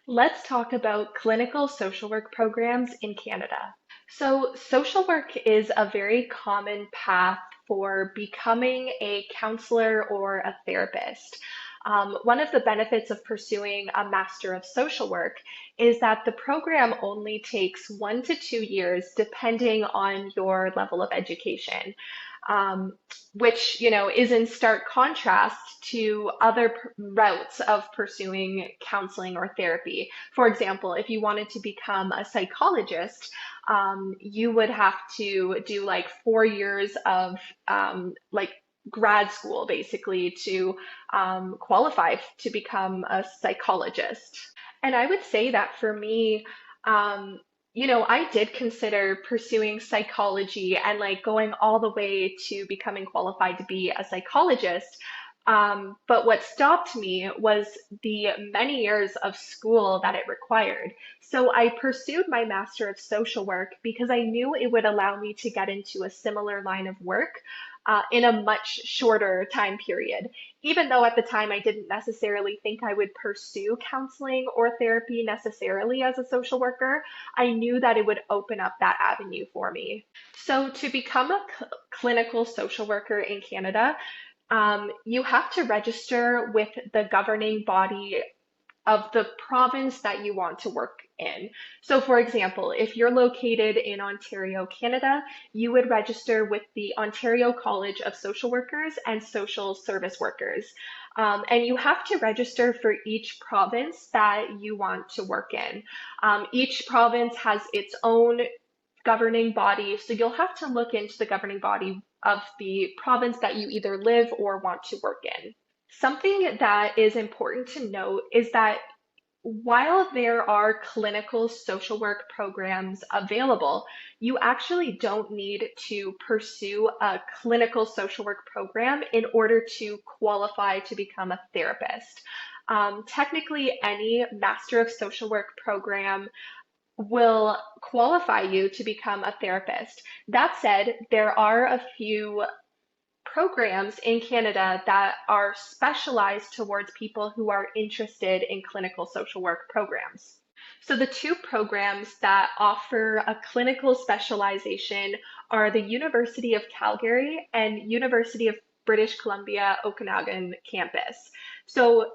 Let's talk about clinical social work programs in Canada. So, social work is a very common path for becoming a counselor or a therapist. One of the benefits of pursuing a Master of Social Work is that the program only takes 1 to 2 years, depending on your level of education. Um, which is in stark contrast to other routes of pursuing counseling or therapy. For example, if you wanted to become a psychologist, you would have to do like 4 years of like grad school basically to qualify to become a psychologist. And I would say that for me, um, I did consider pursuing psychology and like going all the way to becoming qualified to be a psychologist. But what stopped me was the many years of school that it required. So I pursued my Master of Social Work because I knew it would allow me to get into a similar line of work in a much shorter time period. Even though at the time I didn't necessarily think I would pursue counseling or therapy necessarily as a social worker, I knew that it would open up that avenue for me. So, to become a clinical social worker in Canada, you have to register with the governing body of the province that you want to work in. So, for example, if you're located in Ontario, Canada, you would register with the Ontario College of Social Workers and Social Service Workers. And you have to register for each province that you want to work in. Each province has its own governing body, so you'll have to look into the governing body of the province that you either live or want to work in. Something that is important to note is that while there are clinical social work programs available, you actually don't need to pursue a clinical social work program in order to qualify to become a therapist. Technically, any Master of Social Work program will qualify you to become a therapist. That said, there are a few programs in Canada that are specialized towards people who are interested in clinical social work programs. So, the two programs that offer a clinical specialization are the University of Calgary and University of British Columbia Okanagan campus. So,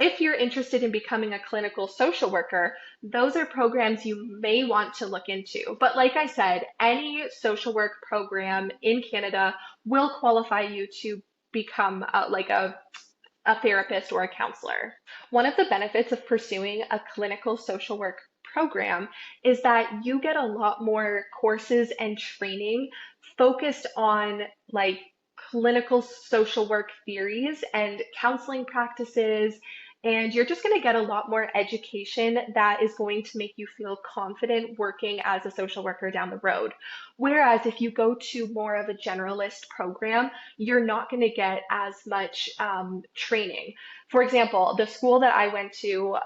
if you're interested in becoming a clinical social worker, those are programs you may want to look into. But like I said, any social work program in Canada will qualify you to become a therapist or a counselor. One of the benefits of pursuing a clinical social work program is that you get a lot more courses and training focused on like clinical social work theories and counseling practices. And you're just going to get a lot more education that is going to make you feel confident working as a social worker down the road. Whereas if you go to more of a generalist program, you're not going to get as much training. For example, the school that I went to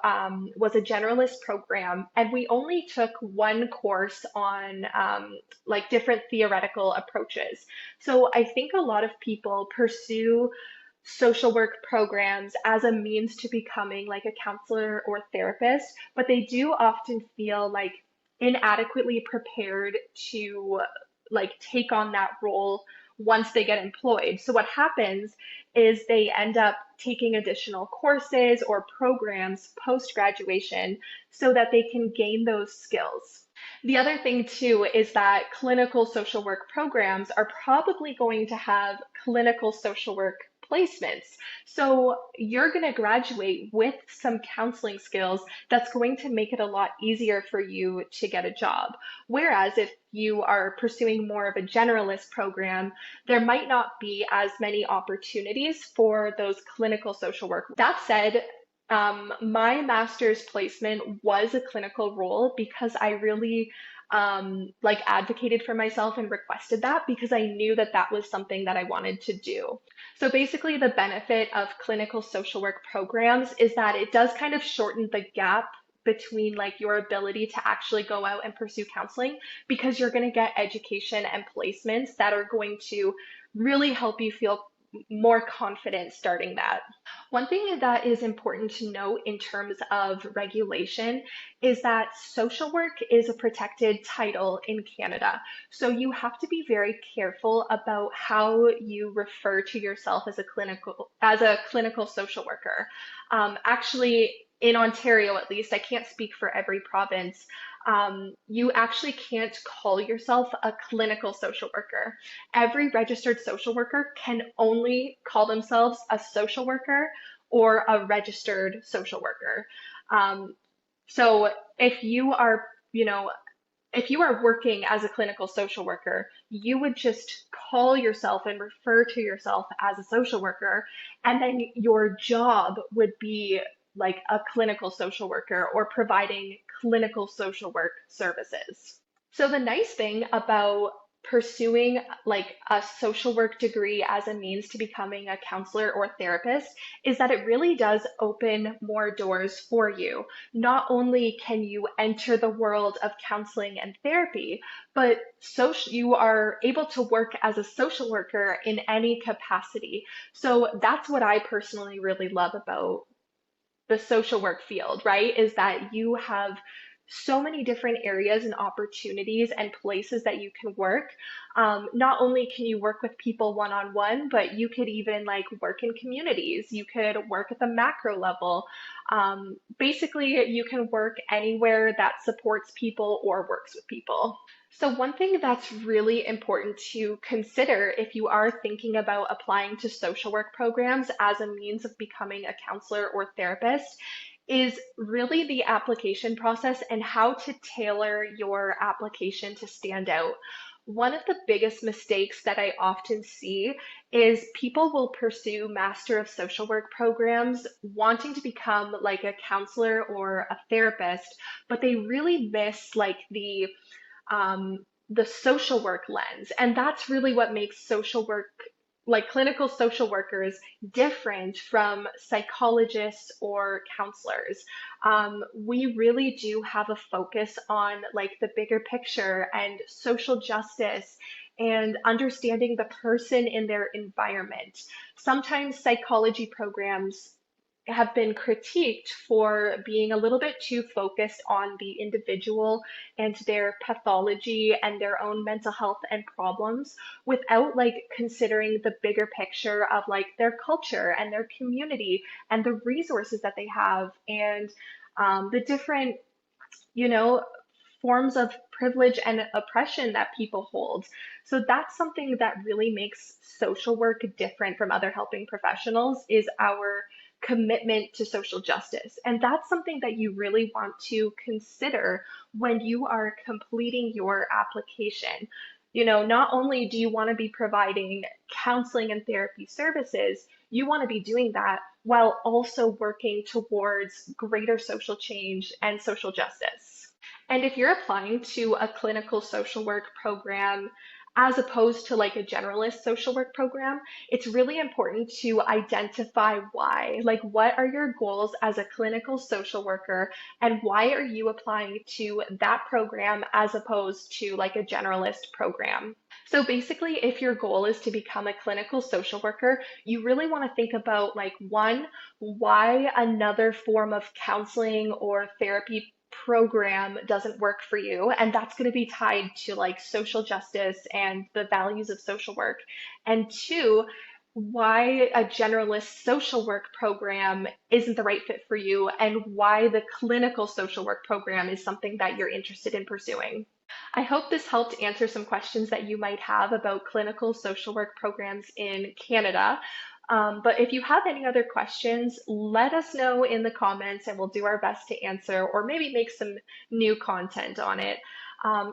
was a generalist program, and we only took one course on like different theoretical approaches. So I think a lot of people pursue social work programs as a means to becoming like a counselor or therapist, but they do often feel like inadequately prepared to like take on that role once they get employed. So what happens is they end up taking additional courses or programs post graduation so that they can gain those skills. The other thing too is that clinical social work programs are probably going to have clinical social work placements. So you're going to graduate with some counseling skills that's going to make it a lot easier for you to get a job. Whereas if you are pursuing more of a generalist program, there might not be as many opportunities for those clinical social work. That said, my master's placement was a clinical role because I really like advocated for myself and requested that because I knew that that was something that I wanted to do. So basically, the benefit of clinical social work programs is that it does kind of shorten the gap between like your ability to actually go out and pursue counseling because you're going to get education and placements that are going to really help you feel more confident starting that. One thing that is important to note in terms of regulation is that social work is a protected title in Canada. So you have to be very careful about how you refer to yourself as a clinical social worker. Actually, in Ontario at least, I can't speak for every province. You actually can't call yourself a clinical social worker. Every registered social worker can only call themselves a social worker or a registered social worker. Um, so if you are, you know, if you are working as a clinical social worker, you would just call yourself and refer to yourself as a social worker, and then your job would be like a clinical social worker or providing clinical social work services. So the nice thing about pursuing like a social work degree as a means to becoming a counselor or therapist is that it really does open more doors for you. Not only can you enter the world of counseling and therapy, but you are able to work as a social worker in any capacity. So that's what I personally really love about the social work field, right? Is that you have so many different areas and opportunities and places that you can work. Not only can you work with people one on one, but you could even like work in communities. You could work at the macro level. Basically, you can work anywhere that supports people or works with people. So, one thing that's really important to consider if you are thinking about applying to social work programs as a means of becoming a counselor or therapist is really the application process and how to tailor your application to stand out. One of the biggest mistakes that I often see is people will pursue Master of Social Work programs wanting to become like a counselor or a therapist, but they really miss like the social work lens. And that's really what makes social work, like clinical social workers, different from psychologists or counselors. We really do have a focus on like the bigger picture and social justice and understanding the person in their environment. Sometimes psychology programs have been critiqued for being a little bit too focused on the individual and their pathology and their own mental health and problems without like considering the bigger picture of like their culture and their community and the resources that they have and the different, you know, forms of privilege and oppression that people hold. So that's something that really makes social work different from other helping professionals is our commitment to social justice. And that's something that you really want to consider when you are completing your application. You know, not only do you want to be providing counseling and therapy services, you want to be doing that while also working towards greater social change and social justice. And if you're applying to a clinical social work program as opposed to like a generalist social work program, it's really important to identify why. Like, what are your goals as a clinical social worker, and why are you applying to that program as opposed to like a generalist program? So basically, if your goal is to become a clinical social worker, you really want to think about like one, why another form of counseling or therapy program doesn't work for you. And that's going to be tied to like social justice and the values of social work. And two, why a generalist social work program isn't the right fit for you and why the clinical social work program is something that you're interested in pursuing. I hope this helped answer some questions that you might have about clinical social work programs in Canada. But if you have any other questions, let us know in the comments and we'll do our best to answer or maybe make some new content on it.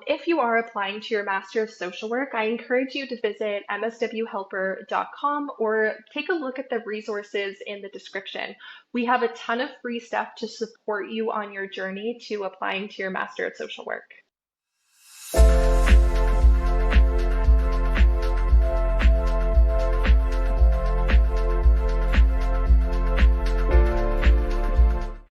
If you are applying to your Master of Social Work, I encourage you to visit mswhelper.com or take a look at the resources in the description. We have a ton of free stuff to support you on your journey to applying to your Master of Social Work.